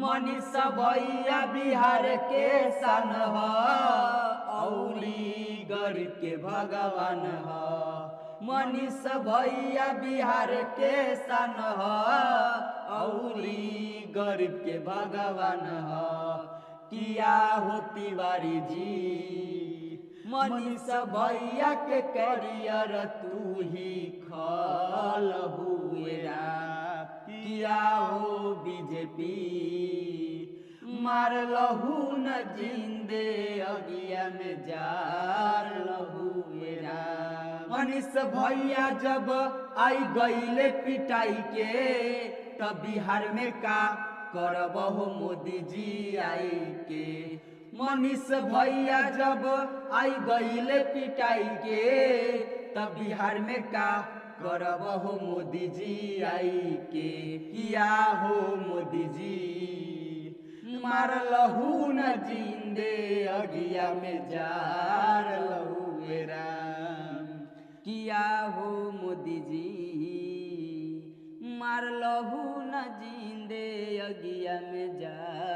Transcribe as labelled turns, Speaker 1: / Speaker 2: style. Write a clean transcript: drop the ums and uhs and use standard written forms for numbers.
Speaker 1: मनीष भैया बिहार के सन ह औरी गरीब के भगवान ह। मनीष भैया बिहार के सन ह औरी गरीब के भगवान ह। किया हो तिवारी जी मनीष भैया के करियर तू ही खल हुएरा। किया हो बीजेपी मार लहू न जिंदे अगिया में जार लहुएरा। मनीष भैया जब आई गईले पिटाई के तब बिहार में का करब हो मोदी जी आई के। मनीष भैया जब आई गईले पिटाई के तब बिहार में का करब हो मोदी जी आई के। किया हो मोदी जी मार लहू न जिंदे अगिया में जार लहुएरा। किया हो मोदी जी मार लहू न जिंदे अगिया में जार